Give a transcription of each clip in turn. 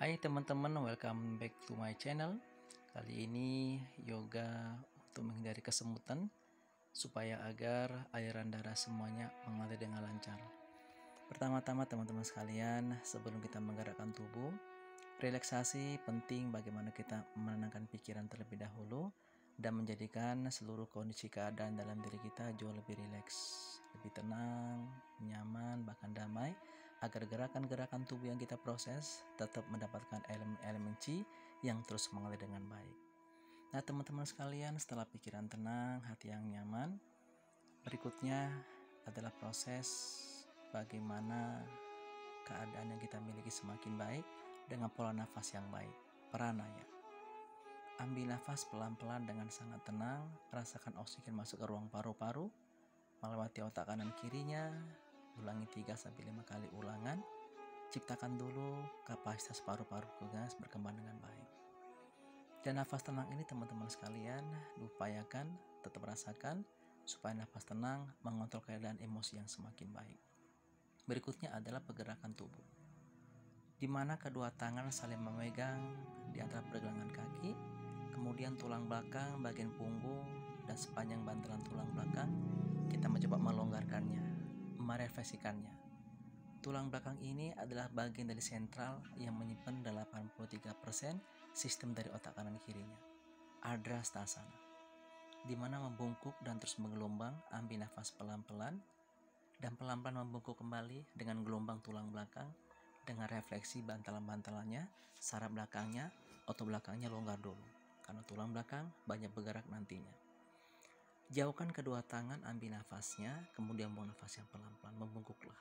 Hai teman-teman, welcome back to my channel. Kali ini yoga untuk menghindari kesemutan supaya agar aliran darah semuanya mengalir dengan lancar. Pertama-tama teman-teman sekalian, sebelum kita menggerakkan tubuh, relaksasi penting bagaimana kita menenangkan pikiran terlebih dahulu dan menjadikan seluruh kondisi keadaan dalam diri kita jauh lebih rileks, lebih tenang, nyaman, bahkan damai, agar gerakan-gerakan tubuh yang kita proses tetap mendapatkan elemen-elemen Qi yang terus mengalir dengan baik. Nah teman-teman sekalian, setelah pikiran tenang, hati yang nyaman, berikutnya adalah proses bagaimana keadaan yang kita miliki semakin baik dengan pola nafas yang baik, pranaya. Ambil nafas pelan-pelan dengan sangat tenang, rasakan oksigen masuk ke ruang paru-paru, melewati otak kanan kirinya, ulangi 3-5 kali ulangan. Ciptakan dulu kapasitas paru-paru gas berkembang dengan baik. Dan nafas tenang ini teman-teman sekalian, diupayakan tetap rasakan supaya nafas tenang mengontrol keadaan emosi yang semakin baik. Berikutnya adalah pergerakan tubuh, di mana kedua tangan saling memegang di antara pergelangan kaki, kemudian tulang belakang, bagian punggung, dan sepanjang bantalan tulang belakang. Kita mencoba melonggarkannya, merefleksikannya. Tulang belakang ini adalah bagian dari sentral yang menyimpan 83% sistem dari otak kanan kirinya, Ardrastasana, di mana membungkuk dan terus menggelombang. Ambil nafas pelan-pelan dan pelan-pelan membungkuk kembali dengan gelombang tulang belakang, dengan refleksi bantalan-bantalannya, saraf belakangnya, otot belakangnya longgar dulu, karena tulang belakang banyak bergerak nantinya. Jauhkan kedua tangan, ambil nafasnya, kemudian buang nafas yang pelan-pelan, membungkuklah.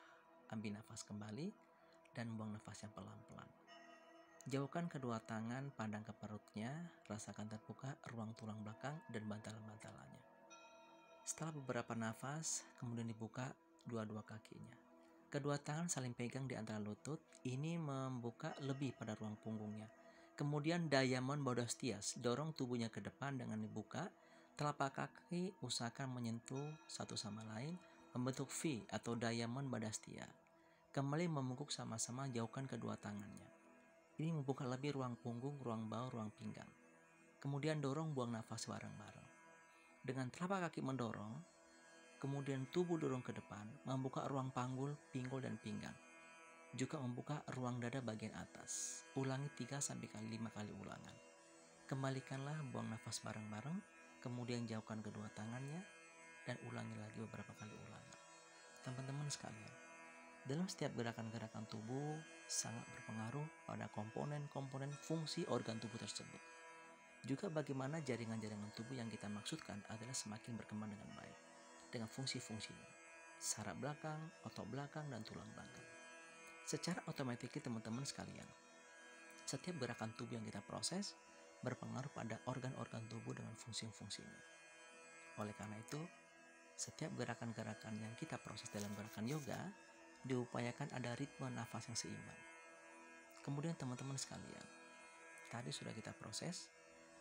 Ambil nafas kembali dan buang nafas yang pelan-pelan. Jauhkan kedua tangan, pandang ke perutnya, rasakan terbuka ruang tulang belakang dan bantalan-bantalannya. Setelah beberapa nafas, kemudian dibuka dua-dua kakinya. Kedua tangan saling pegang di antara lutut, ini membuka lebih pada ruang punggungnya. Kemudian diamond bodhostias, dorong tubuhnya ke depan dengan dibuka. Telapak kaki usahakan menyentuh satu sama lain, membentuk V atau diamond bodhastia. Kembali membungkuk sama-sama, jauhkan kedua tangannya. Ini membuka lebih ruang punggung, ruang bahu, ruang pinggang. Kemudian dorong, buang nafas bareng-bareng. Dengan telapak kaki mendorong, kemudian tubuh dorong ke depan, membuka ruang panggul, pinggul, dan pinggang. Juga membuka ruang dada bagian atas. Ulangi 3-5 kali ulangan. Kembalikanlah, buang nafas bareng-bareng, kemudian jauhkan kedua tangannya, dan ulangi lagi beberapa kali ulangan. Teman-teman sekalian, dalam setiap gerakan-gerakan tubuh sangat berpengaruh pada komponen-komponen fungsi organ tubuh tersebut. Juga bagaimana jaringan-jaringan tubuh yang kita maksudkan adalah semakin berkembang dengan baik, dengan fungsi-fungsinya, saraf belakang, otot belakang, dan tulang belakang. Secara otomatis teman-teman sekalian, setiap gerakan tubuh yang kita proses berpengaruh pada organ-organ tubuh dengan fungsi-fungsinya. Oleh karena itu, setiap gerakan-gerakan yang kita proses dalam gerakan yoga diupayakan ada ritme nafas yang seimbang. Kemudian teman-teman sekalian, tadi sudah kita proses,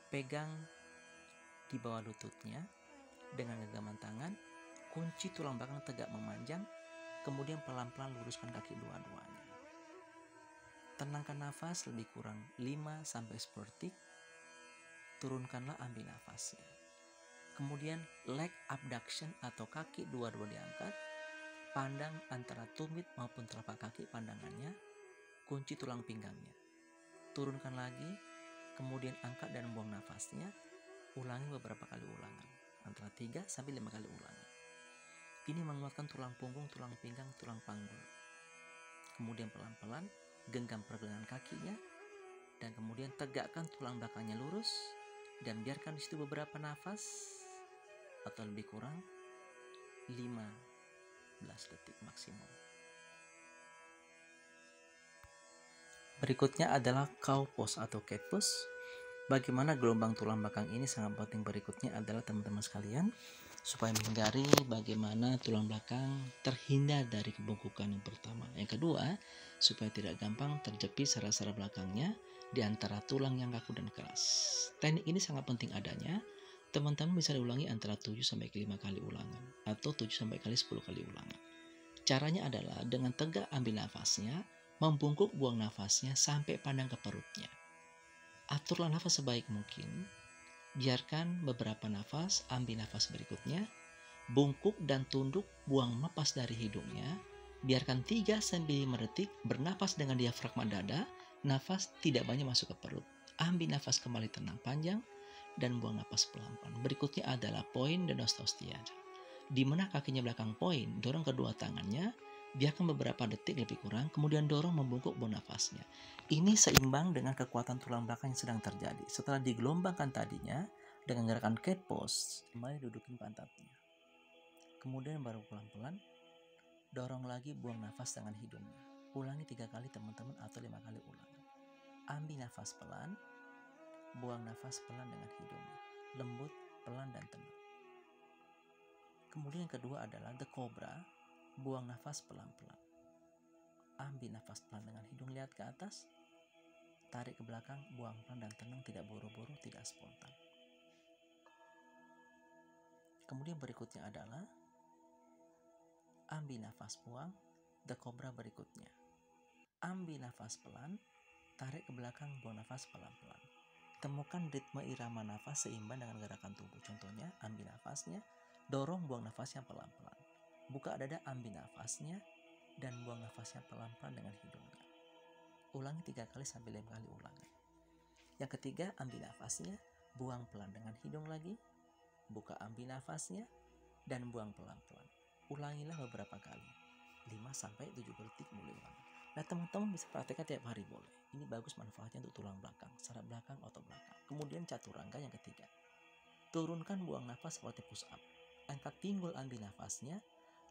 pegang di bawah lututnya dengan genggaman tangan, kunci tulang belakang tegak memanjang, kemudian pelan-pelan luruskan kaki dua-duanya. Tenangkan nafas lebih kurang 5-10 detik, turunkanlah, ambil nafasnya. Kemudian leg abduction atau kaki dua-dua diangkat, pandang antara tumit maupun telapak kaki pandangannya, kunci tulang pinggangnya. Turunkan lagi, kemudian angkat dan buang nafasnya. Ulangi beberapa kali ulangan, antara 3-5 kali ulangan. Ini menguatkan tulang punggung, tulang pinggang, tulang panggul. Kemudian pelan-pelan genggam pergelangan kakinya, dan kemudian tegakkan tulang belakangnya lurus, dan biarkan di situ beberapa nafas atau lebih kurang 15 detik maksimum. Berikutnya adalah cow pose atau cat pose. Bagaimana gelombang tulang belakang ini sangat penting. Berikutnya adalah teman-teman sekalian, supaya menghindari bagaimana tulang belakang terhindar dari kebungkukan yang pertama. Yang kedua, supaya tidak gampang terjepit saraf-saraf belakangnya di antara tulang yang kaku dan keras. Teknik ini sangat penting adanya. Teman-teman bisa diulangi antara 7-5 kali ulangan atau 7-10 kali ulangan. Caranya adalah dengan tegak ambil nafasnya, Membungkuk buang nafasnya sampai pandang ke perutnya. Aturlah nafas sebaik mungkin. Biarkan beberapa nafas, ambil nafas berikutnya. Bungkuk dan tunduk, buang napas dari hidungnya. Biarkan 3-5 detik, bernapas dengan diafragma dada. Nafas tidak banyak masuk ke perut. Ambil nafas kembali tenang panjang dan buang napas pelan-pelan. Berikutnya adalah poin Denostostiada. Di mana kakinya belakang poin, dorong kedua tangannya, biarkan beberapa detik lebih kurang, kemudian dorong membungkuk buang nafasnya. Ini seimbang dengan kekuatan tulang belakang yang sedang terjadi. Setelah digelombangkan tadinya, dengan gerakan cat pose, kembali dudukin pantatnya. Kemudian baru pelan-pelan, dorong lagi buang nafas dengan hidungnya. Ulangi 3 kali teman-teman atau 5 kali ulangi. Ambil nafas pelan, buang nafas pelan dengan hidungnya. Lembut, pelan, dan tenang. Kemudian yang kedua adalah the cobra, buang nafas pelan-pelan. Ambil nafas pelan dengan hidung, lihat ke atas, tarik ke belakang, buang pelan dan tenang, tidak buru-buru, tidak spontan. Kemudian berikutnya adalah ambil nafas, buang, the cobra berikutnya. Ambil nafas pelan, tarik ke belakang, buang nafas pelan-pelan. Temukan ritme irama nafas seimbang dengan gerakan tubuh. Contohnya, ambil nafasnya, dorong buang nafasnya pelan-pelan. Buka dada, ambil nafasnya, dan buang nafasnya pelan-pelan dengan hidungnya. Ulangi 3 kali sampai 5 kali ulangi. Yang ketiga, ambil nafasnya, buang pelan dengan hidung lagi. Buka, ambil nafasnya, dan buang pelan-pelan. Ulangilah beberapa kali. 5-7 detik mulai ulangi. Nah, teman-teman bisa praktekkan tiap hari boleh. Ini bagus manfaatnya untuk tulang belakang, saraf belakang, otot belakang. Kemudian chaturanga yang ketiga. Turunkan buang nafas seperti push up. Angkat pinggul, ambil nafasnya,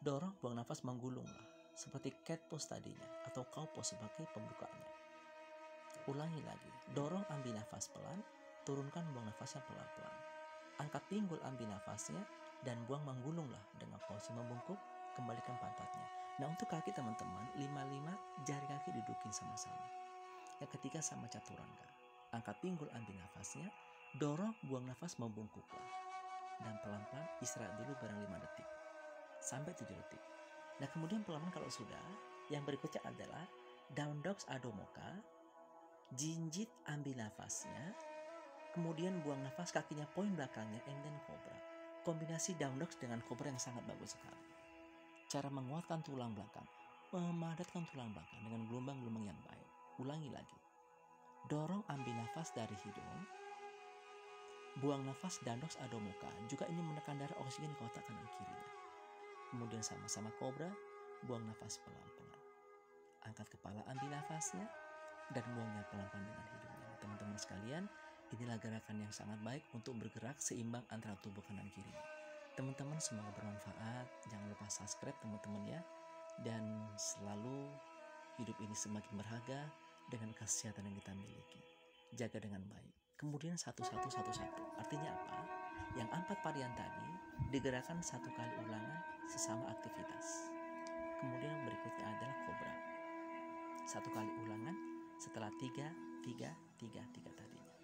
dorong buang nafas menggulunglah. Seperti cat pose tadinya, atau cow pose sebagai pembukanya. Ulangi lagi, dorong ambil nafas pelan, turunkan buang nafasnya pelan-pelan. Angkat pinggul, ambil nafasnya, dan buang menggulunglah dengan posisi membungkuk, kembalikan pantatnya. Nah, untuk kaki teman-teman, 5-5 jari kaki dudukin sama-sama. Yang ketiga sama chaturanga. Angkat pinggul, ambil nafasnya, dorong buang nafas membungkuklah. Dan pelan-pelan istirahat dulu barang 5 detik sampai 7 detik. Nah, kemudian pelan-pelan kalau sudah, yang berikutnya adalah down dogs Adho Mukha. Jinjit, ambil nafasnya, kemudian buang nafas, kakinya poin belakangnya, and then cobra. Kombinasi down dogs dengan cobra yang sangat bagus sekali. Cara menguatkan tulang belakang, memadatkan tulang belakang dengan gelombang-gelombang yang baik. Ulangi lagi. Dorong ambil nafas dari hidung, buang nafas down dogs Adho Mukha. Juga ini menekan darah oksigen ke otak kanan kirinya. Kemudian sama-sama cobra, buang nafas pelan-pelan. Angkat kepala, ambil nafasnya, dan buangnya pelan-pelan dengan hidungnya. Teman-teman sekalian, inilah gerakan yang sangat baik untuk bergerak seimbang antara tubuh kanan kiri. Teman-teman semoga bermanfaat. Jangan lupa subscribe teman-teman ya. Dan selalu hidup ini semakin berharga dengan kesehatan yang kita miliki. Jaga dengan baik. Kemudian satu-satu. Artinya apa? Yang 4 varian tadi digerakkan 1 kali ulangan sesama aktivitas. Kemudian berikutnya adalah cobra. 1 kali ulangan setelah 3 tadinya.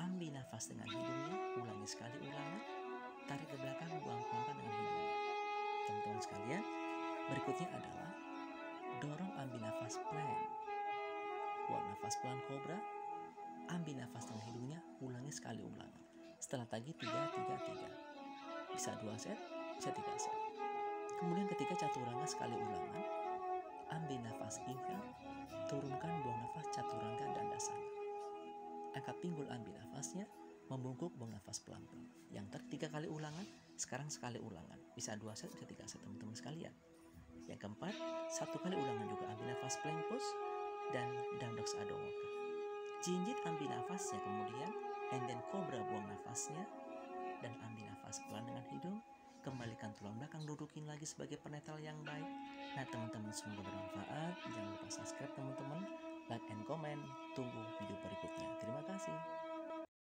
Ambil nafas dengan hidungnya, ulangi sekali ulangan, tarik ke belakang, buang pelan-pelan dengan hidungnya. Teman-teman sekalian, berikutnya adalah dorong, ambil nafas plank, buang nafas pelan cobra, ambil nafas dengan hidungnya, ulangi sekali ulangan. Setelah tadi 3. Bisa 2 set, bisa 3 set. Kemudian ketika chaturanga sekali ulangan, ambil nafas inhale, turunkan buang nafas chaturanga dandasana. Angkat pinggul, ambil nafasnya, membungkuk, buang nafas pelan-pelan. Yang 3 kali ulangan, sekarang sekali ulangan. Bisa 2 set, bisa 3 set teman-teman sekalian. Yang keempat, 1 kali ulangan juga, ambil nafas plank pose dan down dogs Adho Mukha. Jinjit, ambil nafasnya, kemudian and then cobra, buang nafasnya, dan ambil nafas pelan dengan hidung. Kembalikan tulang belakang, dudukin lagi sebagai penetal yang baik. Nah, teman-teman semoga bermanfaat. Jangan lupa subscribe teman-teman, like and comment. Tunggu video berikutnya. Terima kasih.